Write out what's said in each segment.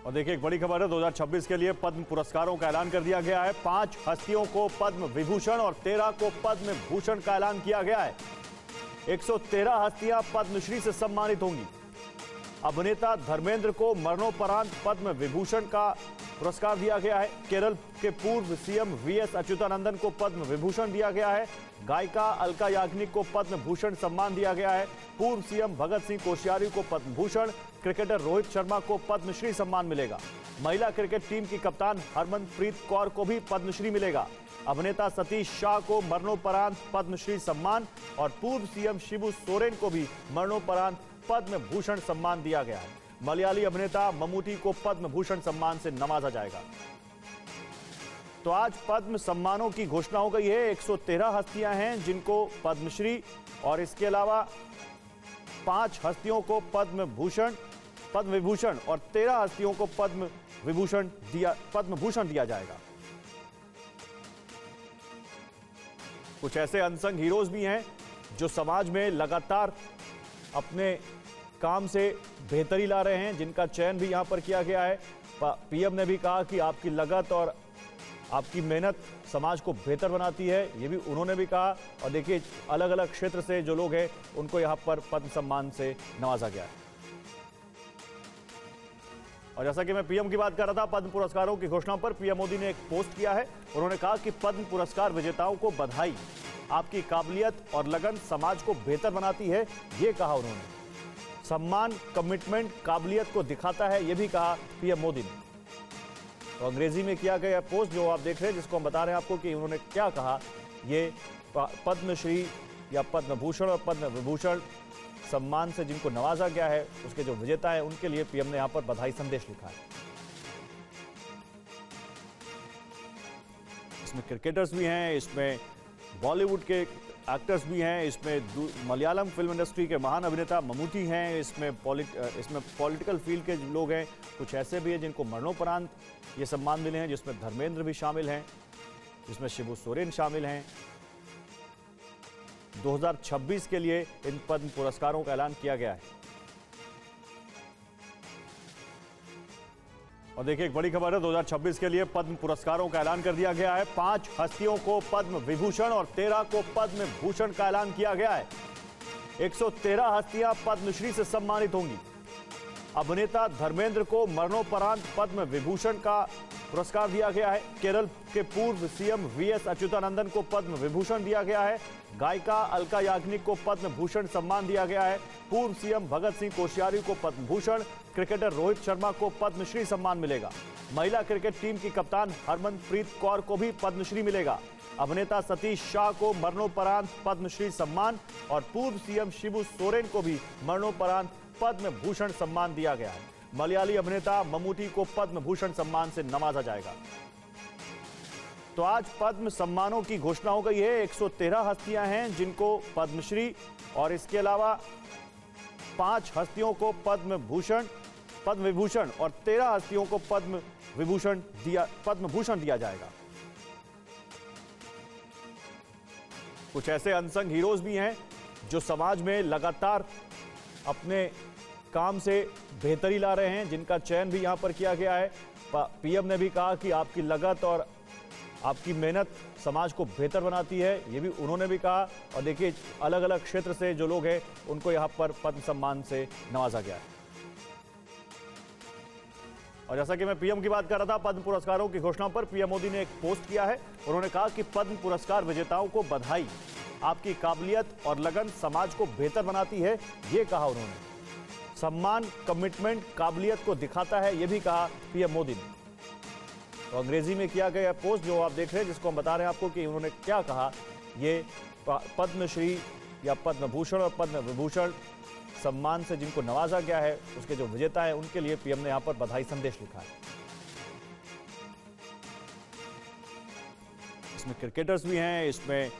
और देखिए एक बड़ी खबर है, 2026 के लिए पद्म पुरस्कारों का ऐलान कर दिया गया है। 5 हस्तियों को पद्म विभूषण और 13 को पद्म भूषण का ऐलान किया गया है। 113 हस्तियां पद्मश्री से सम्मानित होंगी। अभिनेता धर्मेंद्र को मरणोपरांत पद्म विभूषण का पुरस्कार दिया गया है। केरल के पूर्व सीएम वीएस अच्युतानंदन को पद्म विभूषण दिया गया है। गायिका अलका याग्निक को पद्म भूषण सम्मान दिया गया है। पूर्व सीएम भगत सिंह कोश्यारी को पद्म भूषण, क्रिकेटर रोहित शर्मा को पद्मश्री सम्मान मिलेगा। महिला क्रिकेट टीम की कप्तान हरमनप्रीत कौर को भी पद्मश्री मिलेगा। अभिनेता सतीश शाह को मरणोपरांत पद्मश्री सम्मान और पूर्व सीएम शिबू सोरेन को भी मरणोपरांत पद्म भूषण सम्मान दिया गया है। मलयाली अभिनेता ममूटी को पद्म भूषण सम्मान से नवाजा जाएगा। तो आज पद्म सम्मानों की घोषणा हो गई है। 113 हस्तियां हैं जिनको पद्मश्री और इसके अलावा 5 हस्तियों को पद्म विभूषण और 13 हस्तियों को पद्म भूषण दिया जाएगा। कुछ ऐसे अनसंग हीरोज भी हैं जो समाज में लगातार अपने काम से बेहतरी ला रहे हैं, जिनका चयन भी यहां पर किया गया है। पीएम ने भी कहा कि आपकी लगत और आपकी मेहनत समाज को बेहतर बनाती है, ये भी उन्होंने भी कहा। और देखिए अलग अलग क्षेत्र से जो लोग हैं उनको यहां पर पद्म सम्मान से नवाजा गया है। और जैसा कि मैं पीएम की बात कर रहा था, पद्म पुरस्कारों की घोषणा पर पीएम मोदी ने एक पोस्ट किया है। उन्होंने कहा कि पद्म पुरस्कार विजेताओं को बधाई, आपकी काबिलियत और लगन समाज को बेहतर बनाती है, ये कहा उन्होंने। सम्मान कमिटमेंट काबिलियत को दिखाता है, यह भी कहा पीएम मोदी ने। तो अंग्रेजी में किया गया पोस्ट जो आप देख रहे हैं, जिसको हम बता रहे हैं आपको कि उन्होंने क्या कहा। ये पद्मश्री या पद्म भूषण और पद्म विभूषण सम्मान से जिनको नवाजा गया है, उसके जो विजेता है उनके लिए पीएम ने यहां पर बधाई संदेश लिखा है। इसमें क्रिकेटर्स भी हैं, इसमें बॉलीवुड के एक्टर्स भी हैं, इसमें मलयालम फिल्म इंडस्ट्री के महान अभिनेता ममूटी हैं, इसमें पॉलिटिकल फील्ड के लोग हैं। कुछ ऐसे भी हैं जिनको मरणोपरांत ये सम्मान मिले हैं, जिसमें धर्मेंद्र भी शामिल हैं, जिसमें शिबू सोरेन शामिल हैं। 2026 के लिए इन पद्म पुरस्कारों का ऐलान किया गया है। और देखिए एक बड़ी खबर है, 2026 के लिए पद्म पुरस्कारों का ऐलान कर दिया गया है। 5 हस्तियों को पद्म विभूषण और 13 को पद्म भूषण का ऐलान किया गया है। 113 हस्तियां पद्मश्री से सम्मानित होंगी। अभिनेता धर्मेंद्र को मरणोपरांत पद्म विभूषण का पुरस्कार दिया गया है। केरल के पूर्व सीएम वीएस अच्युतानंदन को पद्म विभूषण दिया गया है। गायिका अलका याग्निक को पद्म भूषण सम्मान दिया गया है। पूर्व सीएम भगत सिंह कोश्यारी को पद्म भूषण, क्रिकेटर रोहित शर्मा को पद्मश्री सम्मान मिलेगा। महिला क्रिकेट टीम की कप्तान हरमनप्रीत कौर को भी पद्मश्री मिलेगा। अभिनेता सतीश शाह को मरणोपरांत पद्मश्री सम्मान और पूर्व सीएम शिबू सोरेन को भी मरणोपरांत पद्म भूषण सम्मान दिया गया है। मलयाली अभिनेता ममूटी को पद्म भूषण सम्मान से नवाजा जाएगा। तो आज पद्म सम्मानों की घोषणा हो गई है। 113 हस्तियां हैं जिनको पद्मश्री और इसके अलावा 5 हस्तियों को पद्म विभूषण और 13 हस्तियों को पद्म भूषण दिया जाएगा। कुछ ऐसे अनसंग हीरोज भी हैं जो समाज में लगातार अपने काम से बेहतरी ला रहे हैं, जिनका चयन भी यहां पर किया गया है। पीएम ने भी कहा कि आपकी लगत और आपकी मेहनत समाज को बेहतर बनाती है, ये भी उन्होंने भी कहा। और देखिए अलग अलग क्षेत्र से जो लोग हैं उनको यहां पर पद्म सम्मान से नवाजा गया है। और जैसा कि मैं पीएम की बात कर रहा था, पद्म पुरस्कारों की घोषणा पर पीएम मोदी ने एक पोस्ट किया है। उन्होंने कहा कि पद्म पुरस्कार विजेताओं को बधाई, आपकी काबिलियत और लगन समाज को बेहतर बनाती है, ये कहा उन्होंने। सम्मान कमिटमेंट काबिलियत को दिखाता है, यह भी कहा पीएम मोदी ने। तो अंग्रेजी में किया गया पोस्ट जो आप देख रहे हैं, जिसको हम बता रहे हैं आपको कि उन्होंने क्या कहा। ये पद्मश्री या पद्म भूषण और पद्म विभूषण सम्मान से जिनको नवाजा गया है, उसके जो विजेता है उनके लिए पीएम ने यहां पर बधाई संदेश लिखा है। इसमें क्रिकेटर्स भी हैं, इसमें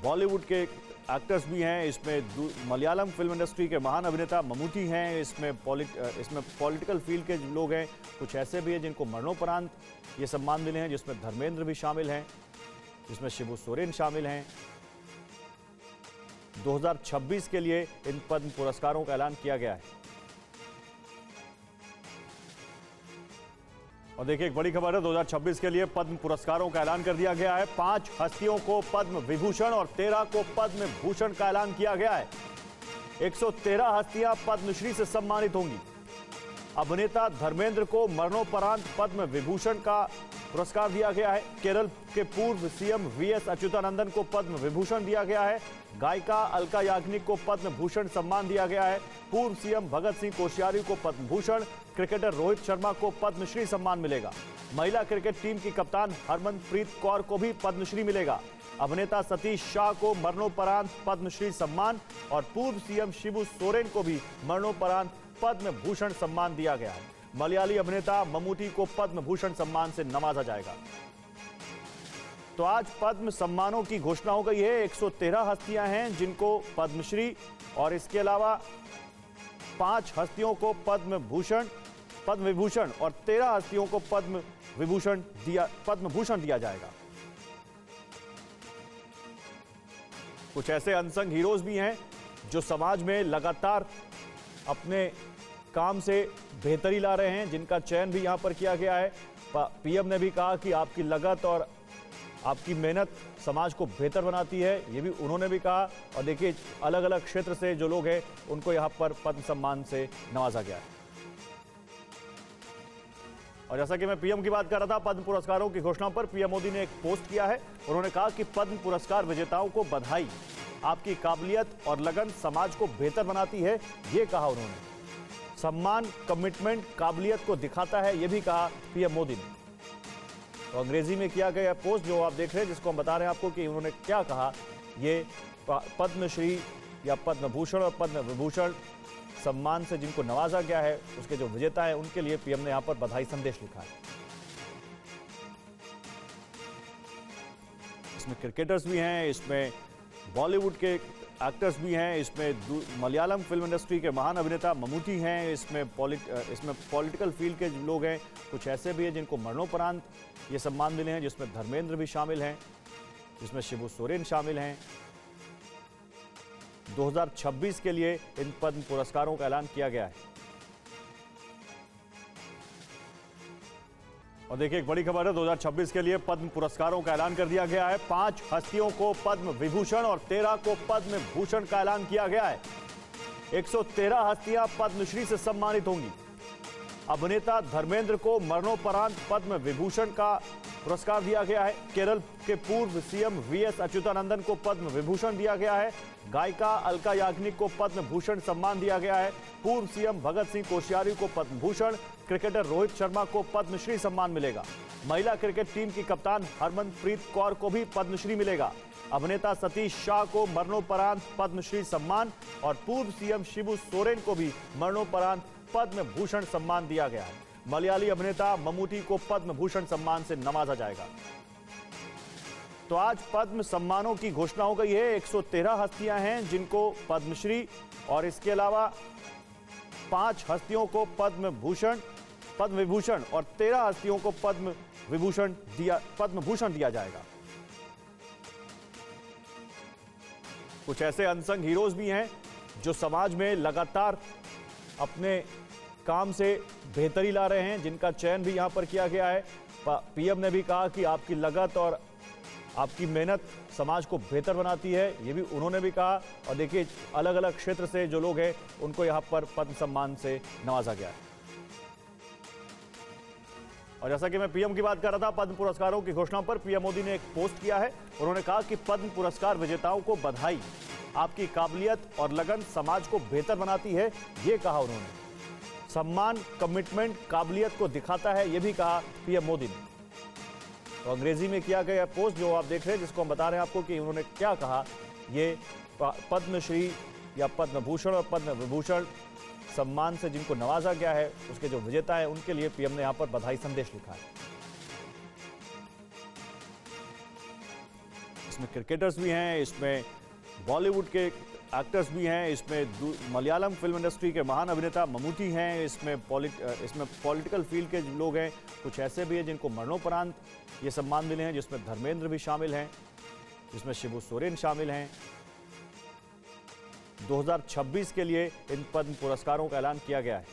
बॉलीवुड के एक्टर्स भी हैं, इसमें मलयालम फिल्म इंडस्ट्री के महान अभिनेता ममूटी हैं, इसमें पॉलिटिकल फील्ड के लोग हैं। कुछ ऐसे भी हैं जिनको मरणोपरांत ये सम्मान मिले हैं, जिसमें धर्मेंद्र भी शामिल हैं, जिसमें शिबू सोरेन शामिल हैं। 2026 के लिए इन पद्म पुरस्कारों का ऐलान किया गया है। और देखिए एक बड़ी खबर है, 2026 के लिए पद्म पुरस्कारों का ऐलान कर दिया गया है। 5 हस्तियों को पद्म विभूषण और 13 को पद्म भूषण का ऐलान किया गया है। 113 हस्तियां पद्मश्री से सम्मानित होंगी। अभिनेता धर्मेंद्र को मरणोपरांत पद्म विभूषण का पुरस्कार दिया गया है। केरल के पूर्व सीएम वीएस अच्युतानंदन को पद्म विभूषण दिया गया है। गायिका अलका याग्निक को पद्म भूषण सम्मान दिया गया है। पूर्व सीएम भगत सिंह कोश्यारी को पद्म भूषण, क्रिकेटर रोहित शर्मा को पद्मश्री सम्मान मिलेगा। महिला क्रिकेट टीम की कप्तान हरमनप्रीत कौर को भी पद्मश्री मिलेगा। अभिनेता सतीश शाह को मरणोपरांत पद्मश्री सम्मान और पूर्व सीएम शिबू सोरेन को भी मरणोपरांत पद्म भूषण सम्मान दिया गया है। मलयाली अभिनेता ममूटी को पद्म भूषण सम्मान से नवाजा जाएगा। तो आज पद्म सम्मानों की घोषणा हो गई है। 113 हस्तियां हैं जिनको पद्मश्री और इसके अलावा 5 हस्तियों को पद्म विभूषण और 13 हस्तियों को पद्म भूषण दिया जाएगा। कुछ ऐसे अनसंग हीरोज भी हैं जो समाज में लगातार अपने काम से बेहतरी ला रहे हैं, जिनका चयन भी यहां पर किया गया है। पीएम ने भी कहा कि आपकी लगत और आपकी मेहनत समाज को बेहतर बनाती है, ये भी उन्होंने भी कहा। और देखिए अलग अलग क्षेत्र से जो लोग हैं उनको यहां पर पद्म सम्मान से नवाजा गया है। और जैसा कि मैं पीएम की बात कर रहा था, पद्म पुरस्कारों की घोषणा पर पीएम मोदी ने एक पोस्ट किया है। उन्होंने कहा कि पद्म पुरस्कार विजेताओं को बधाई, आपकी काबिलियत और लगन समाज को बेहतर बनाती है, ये कहा उन्होंने। सम्मान कमिटमेंट काबिलियत को दिखाता है, यह भी कहा पीएम मोदी ने। तो अंग्रेजी में किया गया पोस्ट जो आप देख रहे हैं, जिसको हम बता रहे हैं आपको कि उन्होंने क्या कहा। ये पद्मश्री या पद्म भूषण और पद्म विभूषण सम्मान से जिनको नवाजा गया है, उसके जो विजेता है उनके लिए पीएम ने यहां पर बधाई संदेश लिखा है। इसमें क्रिकेटर्स भी हैं, इसमें बॉलीवुड के एक्टर्स भी हैं, इसमें मलयालम फिल्म इंडस्ट्री के महान अभिनेता ममूटी हैं, इसमें पॉलिटिकल फील्ड के लोग हैं। कुछ ऐसे भी हैं जिनको मरणोपरांत ये सम्मान मिले हैं, जिसमें धर्मेंद्र भी शामिल हैं, जिसमें शिबू सोरेन शामिल हैं। 2026 के लिए इन पद्म पुरस्कारों का ऐलान किया गया है। और देखिए एक बड़ी खबर है, 2026 के लिए पद्म पुरस्कारों का ऐलान कर दिया गया है। 5 हस्तियों को पद्म विभूषण और 13 को पद्म भूषण का ऐलान किया गया है। 113 हस्तियां पद्मश्री से सम्मानित होंगी। अभिनेता धर्मेंद्र को मरणोपरांत पद्म विभूषण का पुरस्कार दिया गया है। केरल के पूर्व सीएम वीएस अच्युतानंदन को पद्म विभूषण दिया गया है। गायिका अलका याग्निक को पद्म भूषण सम्मान दिया गया है। पूर्व सीएम भगत सिंह कोश्यारी को पद्म भूषण, क्रिकेटर रोहित शर्मा को पद्मश्री सम्मान मिलेगा। महिला क्रिकेट टीम की कप्तान हरमनप्रीत कौर को भी पद्मश्री मिलेगा। अभिनेता सतीश शाह को मरणोपरांत पद्मश्री सम्मान और पूर्व सीएम शिबू सोरेन को भी मरणोपरांत पद्म भूषण सम्मान दिया गया है। मलयाली अभिनेता ममूटी को पद्म भूषण सम्मान से नवाजा जाएगा। तो आज पद्म सम्मानों की घोषणा हो गई है। 113 हस्तियां हैं जिनको पद्मश्री और इसके अलावा 5 हस्तियों को पद्म विभूषण और 13 हस्तियों को पद्म भूषण दिया जाएगा। कुछ ऐसे अनसंग हीरोज भी हैं जो समाज में लगातार अपने काम से बेहतरी ला रहे हैं, जिनका चयन भी यहां पर किया गया है। पीएम ने भी कहा कि आपकी लगत और आपकी मेहनत समाज को बेहतर बनाती है, ये भी उन्होंने भी कहा। और देखिए अलग अलग क्षेत्र से जो लोग हैं उनको यहां पर पद्म सम्मान से नवाजा गया है। और जैसा कि मैं पीएम की बात कर रहा था, पद्म पुरस्कारों की घोषणा पर पीएम मोदी ने एक पोस्ट किया है। उन्होंने कहा कि पद्म पुरस्कार विजेताओं को बधाई, आपकी काबिलियत और लगन समाज को बेहतर बनाती है, ये कहा उन्होंने। सम्मान कमिटमेंट काबिलियत को दिखाता है, यह भी कहा पीएम मोदी ने। तो अंग्रेजी में किया गया पोस्ट जो आप देख रहे हैं, जिसको हम बता रहे हैं आपको कि उन्होंने क्या कहा। ये पद्मश्री या पद्म भूषण और पद्म विभूषण सम्मान से जिनको नवाजा गया है, उसके जो विजेता है उनके लिए पीएम ने यहां पर बधाई संदेश लिखा है। इसमें क्रिकेटर्स भी हैं, इसमें बॉलीवुड के एक्टर्स भी हैं, इसमें मलयालम फिल्म इंडस्ट्री के महान अभिनेता ममूटी हैं, इसमें पॉलिटिकल फील्ड के लोग हैं। कुछ ऐसे भी हैं जिनको मरणोपरांत ये सम्मान मिले हैं, जिसमें धर्मेंद्र भी शामिल हैं, जिसमें शिबू सोरेन शामिल हैं। 2026 के लिए इन पद्म पुरस्कारों का ऐलान किया गया है।